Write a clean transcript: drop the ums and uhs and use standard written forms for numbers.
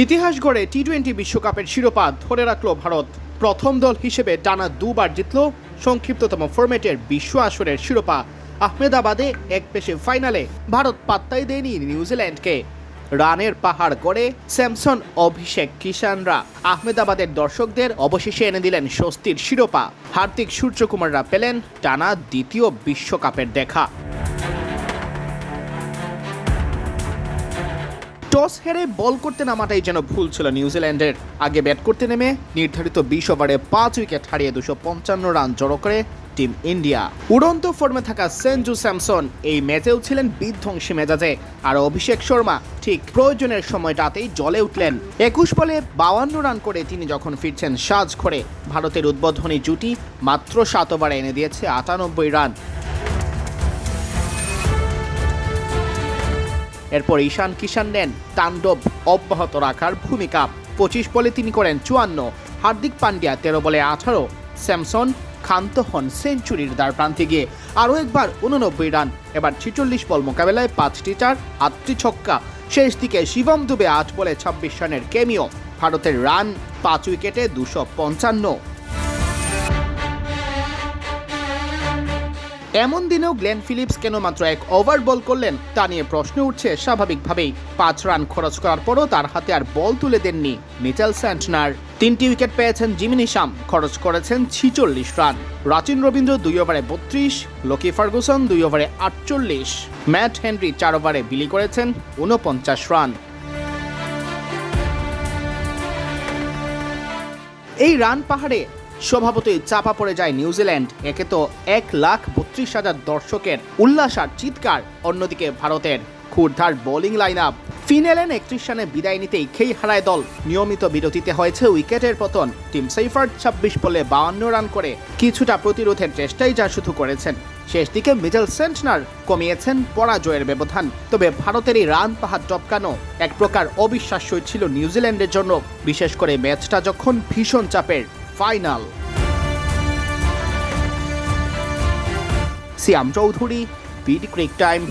ইতিহাস গড়ে টি-20 বিশ্বকাপের শিরোপা ধরে রাখল ভারত। প্রথম দল হিসেবে টানা দুবার জিতল সংক্ষিপ্ততম ফরম্যাটের বিশ্ব আসরের শিরোপা। আহমেদাবাদে একপেশে ফাইনালে ভারত পাত্তাই দেয়নি নিউজিল্যান্ডকে। রানের পাহাড় গড়ে স্যামসন, অভিষেক, কিষানরা আহমেদাবাদের দর্শকদের অবশেষে এনে দিলেন স্বস্তির শিরোপা। হার্দিক, সূর্যকুমাররা পেলেন টানা দ্বিতীয় বিশ্বকাপের দেখা। টস হেরে বল করতে নামাটাই যেন ভুল ছিল নিউজিল্যান্ডের। আগে ব্যাট করতে নেমে নির্ধারিত 20 ওভারে 5 উইকেট হারিয়ে 255 রান জড়ো করে টিম ইন্ডিয়া। উড়ন্ত ফর্মে থাকা সঞ্জু স্যামসন এই ম্যাচেও ছিলেন বিধ্বংসী মেজাজে, আর অভিষেক শর্মা ঠিক প্রয়োজনের সময়টাতেই জ্বলে উঠলেন। 21 বলে 52 রান করে তিনি যখন ফিরছেন সাজ করে, ভারতের উদ্বোধনী জুটি মাত্র 7 ওভারে এনে দিয়েছে 98 রান। এরপর ঈশান কিষান নেন তাণ্ডব অব্যাহত রাখার ভূমিকা। 25 বলে তিনি করেন 54, হার্দিক পান্ডিয়া 13 বলে 18, স্যামসন ক্ষান্ত হন সেঞ্চুরির দ্বার প্রান্তে গিয়ে আরও একবার 89 রান। এবার 46 বল মোকাবেলায় 5টি চার, 8টি ছক্কা। শেষ দিকে শিবম দুবে 8 বলে 26 রানের ক্যামিও। ভারতের রান 5 উইকেটে 255। এমন দিনেও গ্লেন ফিলিপস কেন মাত্র 1 ওভার বল করলেন তা নিয়ে প্রশ্ন উঠছে স্বাভাবিকভাবেই। 5 রান খরচ করার পরও তার হাতে আর বল তুলে দেননি মিচেল স্যান্টনার। 3টি উইকেট পেয়েছেন জিমি নিশাম, খরচ করেছেন 46 রান। রাচিন রবীন্দ্র 2 ওভারে 32, লোকি ফার্গুসন 2 ওভারে 48, ম্যাট হেনরি 4 ওভারে বিলি করেছেন 49 রান। এই রান পাহাড়ে স্বভাবতই চাপা পড়ে যায় নিউজিল্যান্ড। একে তো 1,32,000 দর্শকের উল্লাস আর চিৎকার, অন্যদিকে ভারতের ক্ষুরধার বোলিং লাইন আপ। ফিন এলেন 31 রানে বিদায় নিতেই খেই হারায় দল। নিয়মিত বিরতিতে হয়েছে উইকেটের পতন। টিম সেইফার্ড 26 বলে 52 রান করে কিছুটা প্রতিরোধের চেষ্টাই যা শুধু করেছেন। শেষ দিকে মিচেল স্যান্টনার কমিয়েছেন পরাজয়ের ব্যবধান। তবে ভারতের এই রান পাহাড় টপকানো এক প্রকার অবিশ্বাস্যই ছিল নিউজিল্যান্ডের জন্য, বিশেষ করে ম্যাচটা যখন ভীষণ চাপের ফাইনাল। সিয়াম চৌধুরী, বিডি ক্রিক টাইম।